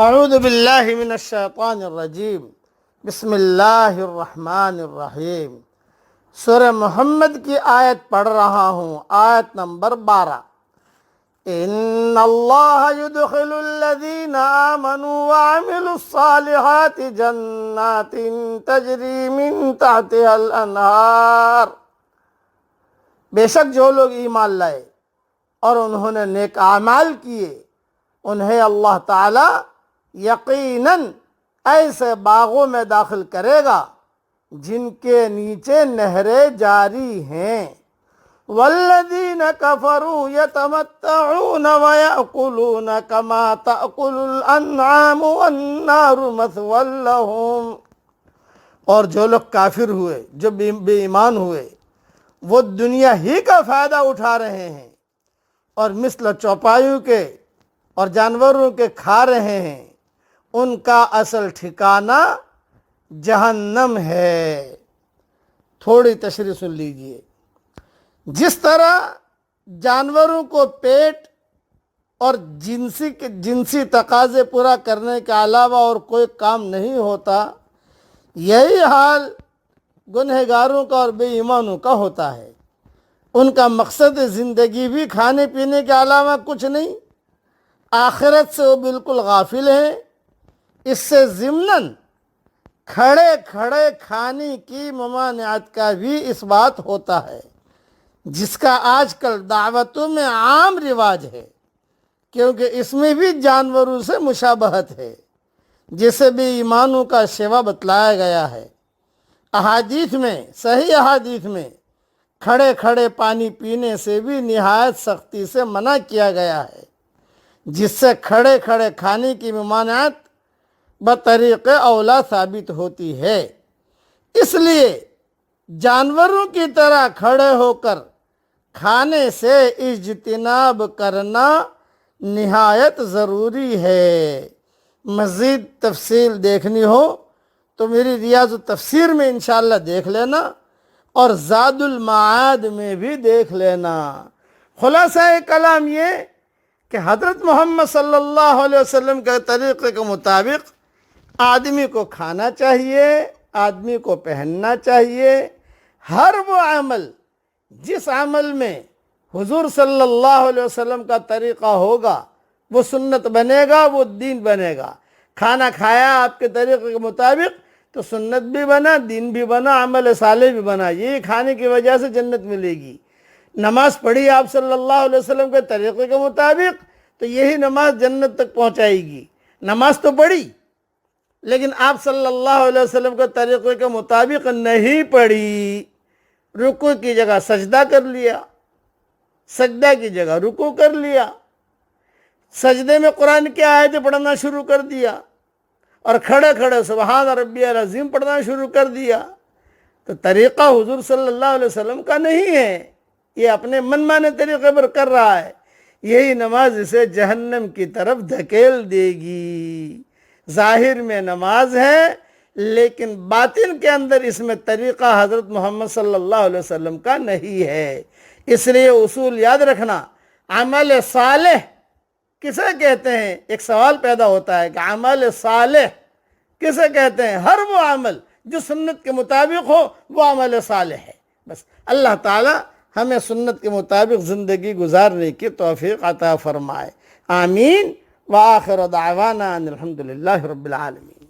اعوذ باللہ من الشیطان الرجیم، بسم اللہ الرحمن الرحیم۔ سورہ محمد کی آیت پڑھ رہا ہوں، آیت نمبر 12۔ ان اللہ يدخل الذین آمنوا وعملوا الصالحات جنات تجری من تحتها الانہار۔ بے شک جو لوگ ایمان لائے اور انہوں نے نیک اعمال کیے، انہیں اللہ تعالی یقیناً ایسے باغوں میں داخل کرے گا جن کے نیچے نہریں جاری ہیں۔ والذین کفروا یتمتعون ویأکلون کما تأکل الانعام والنار مثوی لہم۔ اور جو لوگ کافر ہوئے، جو بے ایمان ہوئے، وہ دنیا ہی کا فائدہ اٹھا رہے ہیں اور مثل چوپایوں کے اور جانوروں کے کھا رہے ہیں، ان کا اصل ٹھکانہ جہنم ہے۔ تھوڑی تشریح سن لیجئے۔ جس طرح جانوروں کو پیٹ اور جنسی تقاضے پورا کرنے کے علاوہ اور کوئی کام نہیں ہوتا، یہی حال گنہگاروں کا اور بے ایمانوں کا ہوتا ہے۔ ان کا مقصد زندگی بھی کھانے پینے کے علاوہ کچھ نہیں، آخرت سے وہ بالکل غافل ہیں۔ اس سے ضمناً کھڑے کھڑے کھانے کی ممانعت کا بھی اس بات ہوتا ہے، جس کا آج کل دعوتوں میں عام رواج ہے، کیونکہ اس میں بھی جانوروں سے مشابہت ہے، جسے بھی ایمانوں کا شیوا بتلایا گیا ہے۔ احادیث میں، صحیح احادیث میں کھڑے کھڑے پانی پینے سے بھی نہایت سختی سے منع کیا گیا ہے، جس سے کھڑے کھڑے کھانے کی ممانعت بطریق اولا ثابت ہوتی ہے۔ اس لیے جانوروں کی طرح کھڑے ہو کر کھانے سے اجتناب کرنا نہایت ضروری ہے۔ مزید تفصیل دیکھنی ہو تو میری ریاض التفسیر میں انشاءاللہ دیکھ لینا، اور زاد المعاد میں بھی دیکھ لینا۔ خلاصہ کلام یہ کہ حضرت محمد صلی اللہ علیہ وسلم کے طریقے کے مطابق آدمی کو کھانا چاہیے، آدمی کو پہننا چاہیے۔ ہر وہ عمل جس عمل میں حضور صلی اللہ علیہ وسلم کا طریقہ ہوگا وہ سنت بنے گا، وہ دین بنے گا۔ کھانا کھایا آپ کے طریقے کے مطابق تو سنت بھی بنا، دین بھی بنا، عمل صالح بھی بنا۔ یہی کھانے کی وجہ سے جنت ملے گی۔ نماز پڑھی آپ صلی اللہ علیہ وسلم کے طریقے کے مطابق تو یہی نماز جنت تک پہنچائے گی۔ نماز تو پڑھی لیکن آپ صلی اللہ علیہ وسلم کے طریقے کے مطابق نہیں پڑھی۔ رکوع کی جگہ سجدہ کر لیا، سجدہ کی جگہ رکوع کر لیا، سجدے میں قرآن کی آیتیں پڑھنا شروع کر دیا، اور کھڑے کھڑے سبحان ربی العظیم پڑھنا شروع کر دیا، تو طریقہ حضور صلی اللہ علیہ وسلم کا نہیں ہے، یہ اپنے من مانے طریقے پر کر رہا ہے۔ یہی نماز اسے جہنم کی طرف دھکیل دے گی۔ ظاہر میں نماز ہے لیکن باطن کے اندر اس میں طریقہ حضرت محمد صلی اللہ علیہ وسلم کا نہیں ہے۔ اس لیے اصول یاد رکھنا، عمل صالح کسے کہتے ہیں؟ ایک سوال پیدا ہوتا ہے کہ عمل صالح کسے کہتے ہیں؟ ہر وہ عمل جو سنت کے مطابق ہو وہ عمل صالح ہے۔ بس اللہ تعالی ہمیں سنت کے مطابق زندگی گزارنے کی توفیق عطا فرمائے، آمین۔ وآخر دعوانا ان الحمد للہ رب العالمین۔